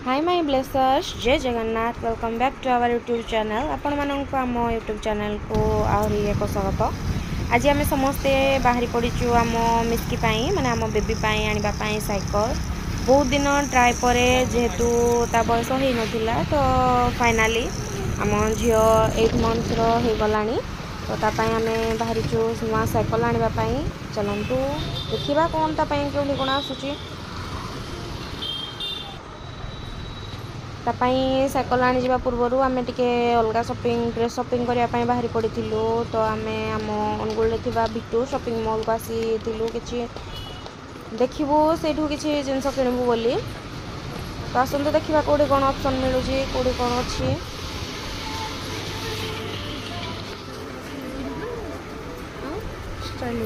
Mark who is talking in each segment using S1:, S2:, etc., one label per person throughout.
S1: Hi my blessers जय Jagannath welcome back to our YouTube channel आपण मानक आम यूट्यूब चैनल को आहरी एक स्वागत। आज आम समस्ते बाहरी पड़ीचु आम मिस्की माने आम बेबी आने साइकल बहुत दिन ट्राए पर जेहेतु ता बयस हो नाला तो फाइनाली आम झी 8 मंथ हो गलानी तो तापाई आम बाहरीचु नुआ साइकल आने चलतु देखा कौन तापाई क्यों कौन आसूची तापाई साइकल आनी जावा पूर्व आम टे अलग शॉपिंग ड्रेस शॉपिंग करने बाहरी पड़ी तो आम आम अनुगुल भिटू शॉपिंग मॉल को आसी कि देखू से किसी जिनस किणबू बोली तो आसतु देखा कौटी कौन ऑप्शन मिलूँ कौटी कौन अच्छी स्टाइल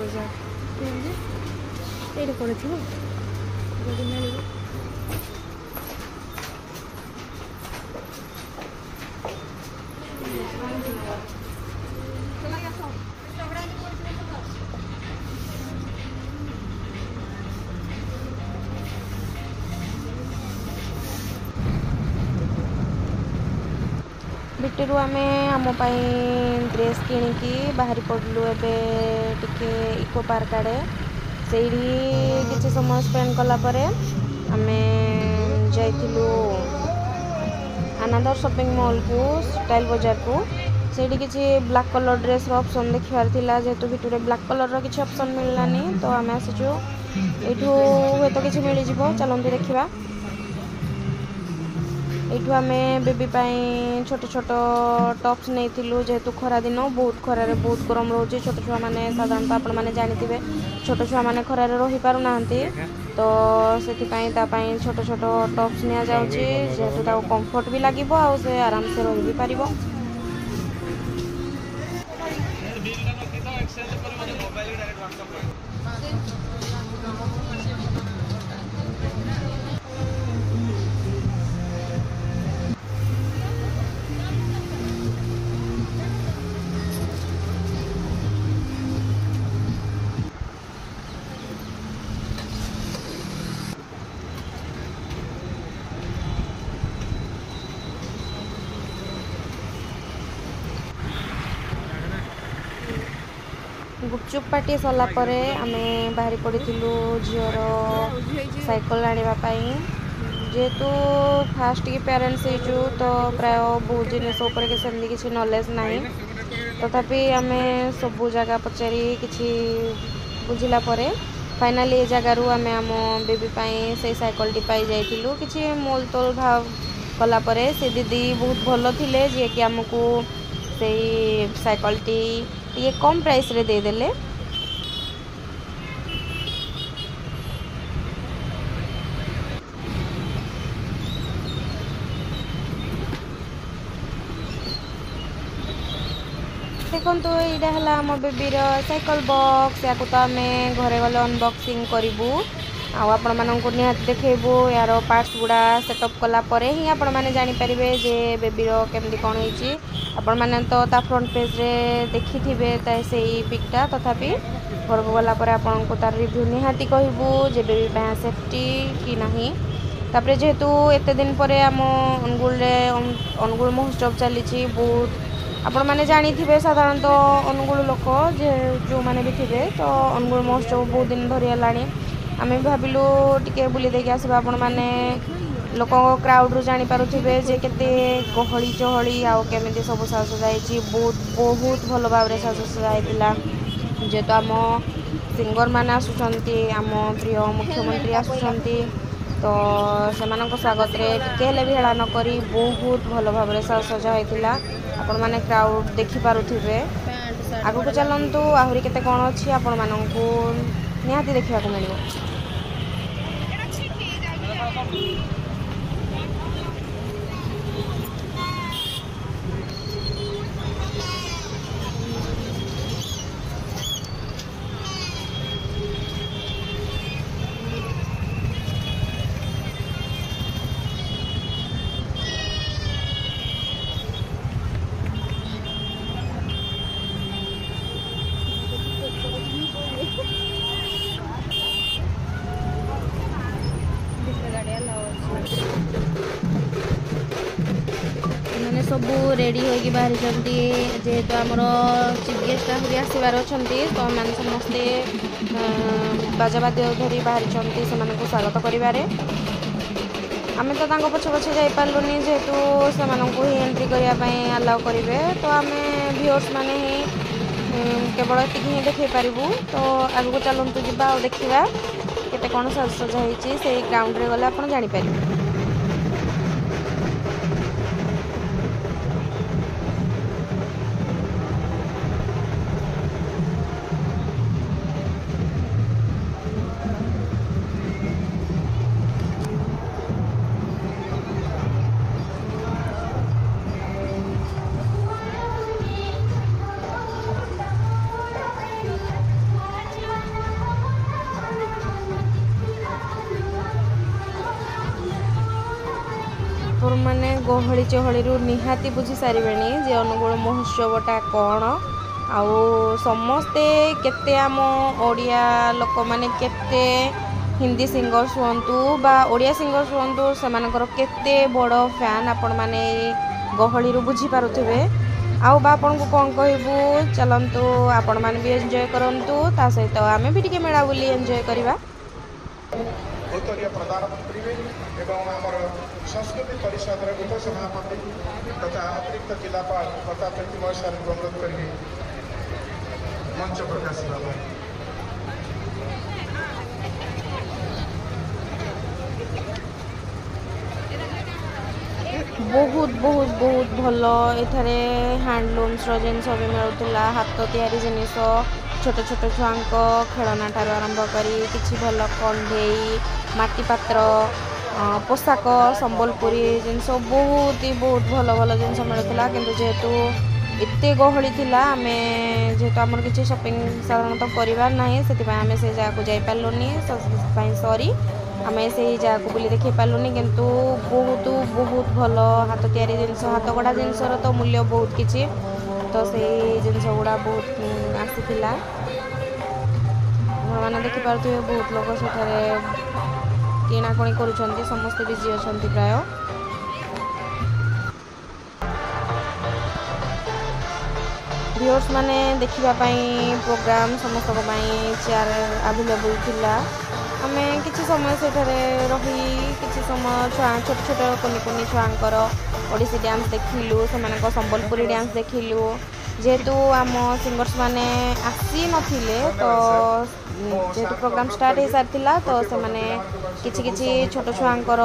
S1: ये पड़े मिल बिटेरु आमे आम ड्रेस किणिकी बाहरी पड़लु एबे टिके इको पार्क आड़े से किसी समय स्पेंड कलापर आमे जाइलु अनादर शॉपिंग मॉल को स्टाइल बाजार को से किसी ब्लैक कलर ड्रेस ऑप्शन देखार थिला जेहेतु भितर ब्लैक कलर किसी ऑप्शन मिललानी तो आम आसीचु एठू हे तो किसी मिल जाव चलते देखा यू आम बेबी छोट छोट टॉप्स नहीं थिलु जेहेतु खरा दिन बहुत खरारे बहुत गरम रोचे छोट छुआ मैंने साधारणतः आपण मैंने जानते छोट छुआ मैंने खरारे रही पार ना तो से छोट छोट टॉप्स नि जाऊँगी जेहेतु कंफर्ट भी लगे से आराम से रही भी पार गुपचुप पार्टी सरलापर आम बाहरी पड़ी झीर साइकल आने जेहेतु फास्ट की पेरेंट्स हो तो प्राय बहुत जिन किसी नॉलेज ना तथापि आम सबू जगह पचारि कि बुझला फाइनाली ये जगार आम आम बेबी से साइकल टी पाई जाइलु कि मोल तोल भाव कलापर से दीदी बहुत भल थे जी कि आमको से साइकल टी ये कम प्राइस रे दे देले देखो यहाँ आम बेबीर साइकल बॉक्स या तो आम घरे गले अनबॉक्सिंग करूँ आपण मानक निहाती देखू यार पार्ट्स गुड़ा सेटअप कलापर ही आपण मैंने जानीपर जे बेबीर केमती कौन होती आपण मैंने तो फ्रंट पेज रे देखी थे से पिकटा तथापि घर को गलापर आपण को तार रिव्यू निहाती कहबू जे बेबी सेफ्टी कि नहीं तापर जेहेतु एत दिन पर आम अनुगुल महोत्सव चली बहुत आपण मैंने जानी थे साधारणतः अनुगुल लोक जो मैंने भी थे तो अनुगुल महोत्सव बहुत दिन धरी है आम भाविलु टिके बुली देखी आसबा आपण मैंने लोक क्राउड रू जानी पारुथिबे जे केते गहली चहली आउ केमिति सब साजसजाई बहुत बहुत भल भाव साजसजाइला जेहेतु आम सिंगर मैंने आसुचंती आम प्रिय मुख्यमंत्री आसुचंती तो सेमानक स्वागत रे टिके भी हेला न करी बहुत भल भाव साजसजा होइतिला आपण माने क्राउड देखि पारुथिबे आगु को चलंतु आहुरी केते कोन अछि आपण माननकु निहाती देखिबा को मिलिबो। गाड़ी सबू रेडी होगी बाहरी जेहेतु आमर चीफ गेस्ट आहरी आसबार अच्छा तो मैंने समस्ते बाजाबाद्य धरी बाहरी से स्वागत करें आम तो पछे पछे जापारूनी जेहेतु से ही एंट्री करने आलाउ करेंगे तो आम व्यूअर्स मैंने ही केवल ये ही देखे पारूँ तो आगू चलतु जा देखा केते कौन सजा से ग्राउंड रे गले आप जापर मैंने गहली चहली निहाती बुझी सारे जे अनुगुण महोत्सवटा कौन आउ समस्ते केते आम ओडिया लोक मैंने केते हिंदी सिंगर्स हूँ बा ओडिया सिंगर्स हूँ से केते बड़ फैन आपण मैंने गहली बुझी पारुथिबे आउ बा आपन को कौन कहबू चलतु आपण मैंने भी एंजॉय करंतु ता सहित आमे भी टिके मेला बुली एंजॉय करबा
S2: भूतरीय प्रधानमंत्री एवं आमर संस्कृति परिषद उपसभापति तथा अतिरिक्त जिलापाल प्रताप चंद्र सर को अनुरोध करेंगे मंच प्रकाश
S1: बहुत बहुत बहुत भल एठारे हैंडलूम्स जिनस भी मिलूला हाथ तैयारी जिनिस छोट छोट छुआंक खेलना ठार आरंभ करी किछि भल कंढेई माटी पात्र पोशाक संबलपुरी जिनस बहुत ही बहुत भल भल जिनस मिलूला किंतु जेहेतु एते गहली थिला आमे जेहेतु आमर किछि शॉपिंग साधारणतः करिवार नाही सेति आमे से जगह को जाई पारलोनी सॉरी आमे से जगह को बुली देखि पारलोनी किंतु बहुत बहुत भल हाथ तैयारी जिनस हाथ गढ़ा जिनसर तो मूल्य बहुत किछि तो से जिनस गुड़ा बहुत आसीथिला मैंने देखिपे बहुत लोग सेठारे किणाकुणी करुँच समस्ते बिजी अच्छा प्राय व्यूअर्स माने देखापी प्रोग्राम समस्त चेयर अवेलेबल थिला आमे किछि समय सेठारे रही किछि समय छुआ छोट छोट कुनि कुनि छुआंकर ओडिसी डांस देखिलु से संबलपुरी डांस देखिलु जेहेतु आम सिंगर्स माने आसी नथिले तो जेहेतु प्रोग्राम स्टार्ट हो सारी तो से माने किछि किछि छोट छुआंकर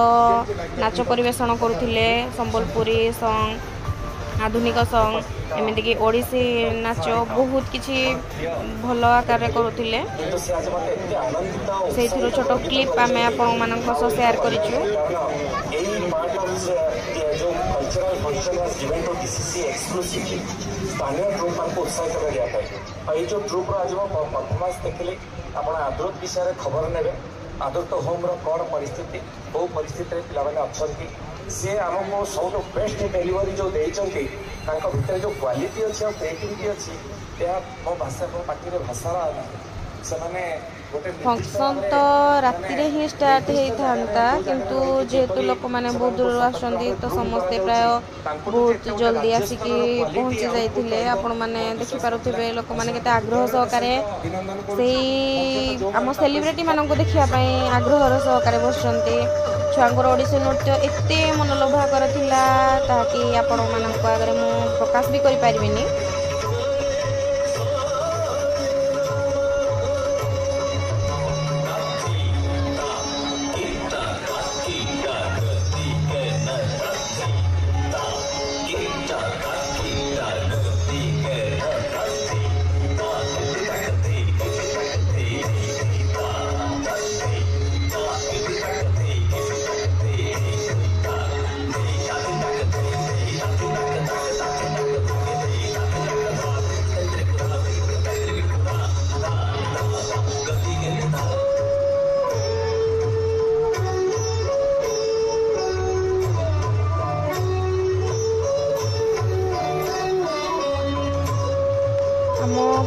S1: नाच परिवेषण करुथिले संबलपुरी सॉन्ग आधुनिक सॉन्ग एमती कि ओडिसी नाच बहुत किछि भल आकार करुथिले से छोट क्लिप आम आप शेयर करिछु
S3: स्थानीय ट्रुप को उत्साहित करने जो ट्रुप आज परफॉर्मेंस देखिले आप आदृत विषय खबर ने आदृत होम कौन परिस्थिति कौ परिस्थिति पे अच्छा सी आमको सब बेस्ट डेलीवरी जो देती भितर जो क्वालिटी अच्छी और क्रिएटिविटी अच्छी मो भाषा मो पार्टी भाषा
S1: फंक्शन तो राति रे ही स्टार्ट होता किंतु जेहेतु लोक मैंने बहुत दूर आसुँच तो समस्ते प्राय बहुत जल्दी आसिकी पहुँची जाते आपण मैंने देखिपे लोक मैंने केते आग्रह सहकारे से आम सेलिब्रिटी मान देखापी आग्रहर सहकारे बसुँच छुआंकर ओडिसी नृत्य एते मनलोभाकर थिला ताकि आपण मानक आगे मु प्रकाश भी करि पारिबिनी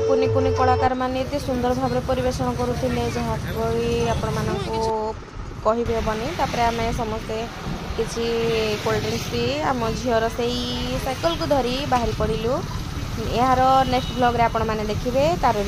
S1: कुनि कुनि कलाकार माने एते सुंदर भाव परिवेशन करुथिले जहाँ कोई आपण मानक कहि हेबनी तापर आमे समस्ते किसी कोल्ड ड्रिंक्स पी आम झीर से साइकिल को धरी बाहरी पड़ू यार नेक्स्ट ब्लॉग रे आपण माने देखिबे तार